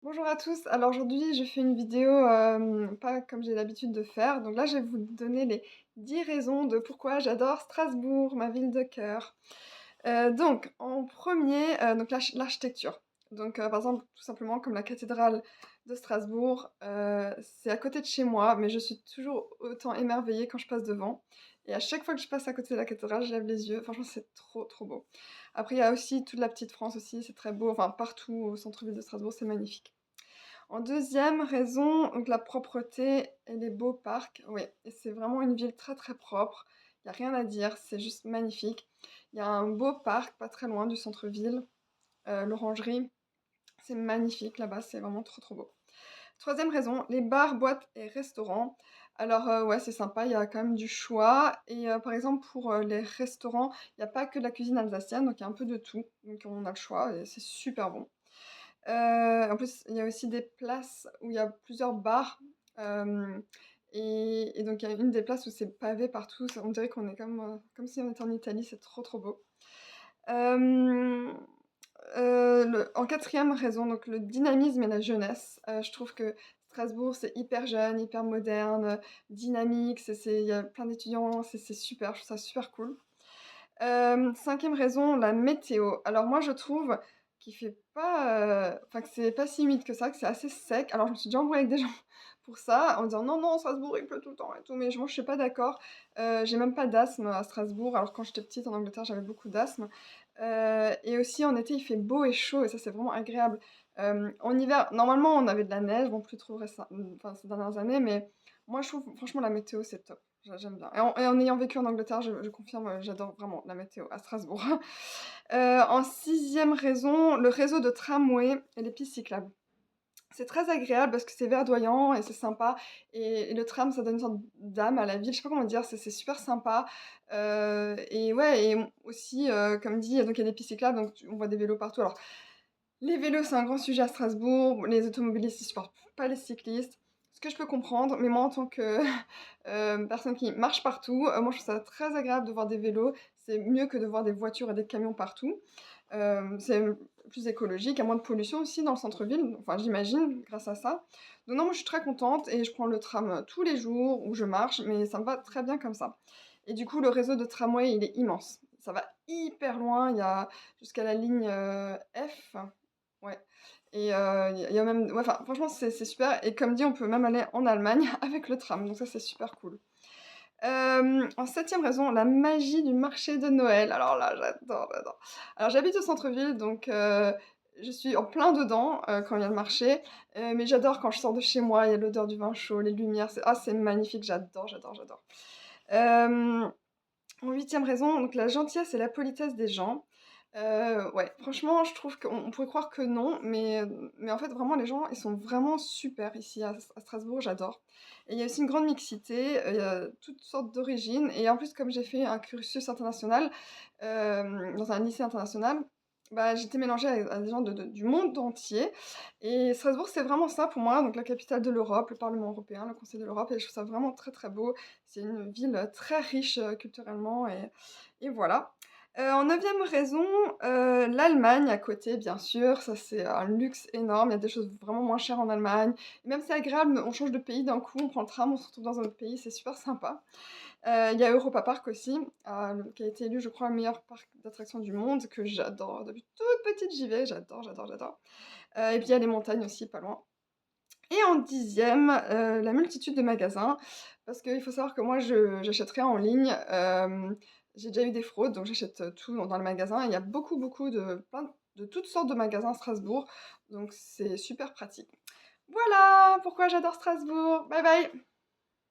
Bonjour à tous, alors aujourd'hui je fais une vidéo pas comme j'ai l'habitude de faire, donc là je vais vous donner les 10 raisons de pourquoi j'adore Strasbourg, ma ville de cœur. Donc en premier, donc l'architecture. Donc par exemple, tout simplement comme la cathédrale de Strasbourg, c'est à côté de chez moi, mais je suis toujours autant émerveillée quand je passe devant. Et à chaque fois que je passe à côté de la cathédrale, je lève les yeux. Franchement, c'est trop, trop beau. Après, il y a aussi toute la petite France aussi, c'est très beau. Enfin, partout au centre-ville de Strasbourg, c'est magnifique. En deuxième raison, donc la propreté et les beaux parcs. Oui, et c'est vraiment une ville très très propre. Il y a rien à dire, c'est juste magnifique. Il y a un beau parc pas très loin du centre-ville, l'Orangerie. C'est magnifique là-bas, c'est vraiment trop trop beau. Troisième raison, les bars, boîtes et restaurants. Alors ouais, c'est sympa, il y a quand même du choix et par exemple pour, les restaurants, il y a pas que de la cuisine alsacienne, donc il y a un peu de tout. Donc on a le choix et c'est super bon. En plus, il y a aussi des places où il y a plusieurs bars, hem et donc il y a une des places où c'est pavé partout, ça on dirait qu'on est comme si on était en Italie, c'est trop, trop beau. Hem, en quatrième raison, donc le dynamisme et la jeunesse. Je trouve que Strasbourg, c'est hyper jeune, hyper moderne, dynamique, il y a plein d'étudiants, c'est super, je trouve ça super cool. 5e raison, la météo. Alors moi, je trouve qu'il fait pas, enfin que c'est pas si humide que ça, que c'est assez sec. Alors je me suis déjà embrouillée avec des gens pour ça, en disant: «Non, non, Strasbourg, il pleut tout le temps et tout», mais moi je suis pas d'accord. J'ai même pas d'asthme à Strasbourg, alors quand j'étais petite en Angleterre, j'avais beaucoup d'asthme. Et aussi en été, il fait beau et chaud et ça, c'est vraiment agréable. En hiver, normalement, on avait de la neige, bon plus trop enfin ces dernières années, mais moi je trouve franchement la météo, c'est top. J'aime bien et en ayant vécu en Angleterre, je confirme, j'adore vraiment la météo à Strasbourg. En 6e raison, le réseau de tramway et les pistes cyclables. C'est très agréable parce que c'est verdoyant et c'est sympa et le tram, ça donne une sorte d'âme à la ville, je sais pas comment dire, c'est super sympa, et ouais et aussi, comme dit, donc il y a des pistes cyclables, donc on voit des vélos partout. Alors les vélos, c'est un grand sujet à Strasbourg. Les automobilistes, ils supportent pas les cyclistes. Ce que je peux comprendre, mais moi, en tant que, personne qui marche partout, moi, je trouve ça très agréable de voir des vélos. C'est mieux que de voir des voitures et des camions partout. C'est plus écologique, il y a moins de pollution aussi dans le centre-ville, enfin, j'imagine, grâce à ça. Donc non, moi, je suis très contente et je prends le tram, tous les jours où je marche, mais ça me va très bien comme ça. Et du coup, le réseau de tramway, il est immense. Ça va hyper loin, il y a jusqu'à la ligne, F. Ouais et il y a même ouais, enfin, franchement, c'est super et comme dit, on peut même aller en Allemagne avec le tram, donc ça, c'est super cool. En 7e raison, la magie du marché de Noël. Alors là, j'adore, j'adore. Alors j'habite au centre-ville, donc je suis en plein dedans, quand il y a le marché, mais j'adore quand je sors de chez moi, il y a l'odeur du vin chaud, les lumières, c'est magnifique, j'adore, j'adore, j'adore. Hem En 8e raison, donc la gentillesse et la politesse des gens. Ouais, franchement, je trouve qu'on pourrait croire que non, mais en fait, vraiment, les gens, ils sont vraiment super ici à Strasbourg, j'adore. Et il y a aussi une grande mixité, il y a toutes sortes d'origines et en plus, comme j'ai fait un cursus international, dans un lycée international, bah, j'étais mélangée à des gens du monde entier et Strasbourg, c'est vraiment ça pour moi, donc la capitale de l'Europe, le Parlement européen, le Conseil de l'Europe et je trouve ça vraiment très, très beau. C'est une ville, très riche, culturellement et voilà. En 9e raison, l'Allemagne à côté, bien sûr, ça c'est un luxe énorme. Il y a des choses vraiment moins chères en Allemagne. Et même c'est agréable, on change de pays d'un coup, on prend le tram, on se retrouve dans un autre pays, c'est super sympa. Il y a Europa Park aussi, qui a été élu, je crois, le meilleur parc d'attractions du monde, que j'adore. Depuis toute petite, j'y vais, j'adore, j'adore, j'adore. Et puis il y a les montagnes aussi, pas loin. Et en 10e, la multitude de magasins, parce qu'il faut savoir que moi j'achète rien en ligne, j'ai déjà eu des fraudes, donc j'achète, tout dans le magasin et il y a beaucoup, beaucoup de toutes sortes de magasins à Strasbourg, donc c'est super pratique. Voilà pourquoi j'adore Strasbourg. Bye bye.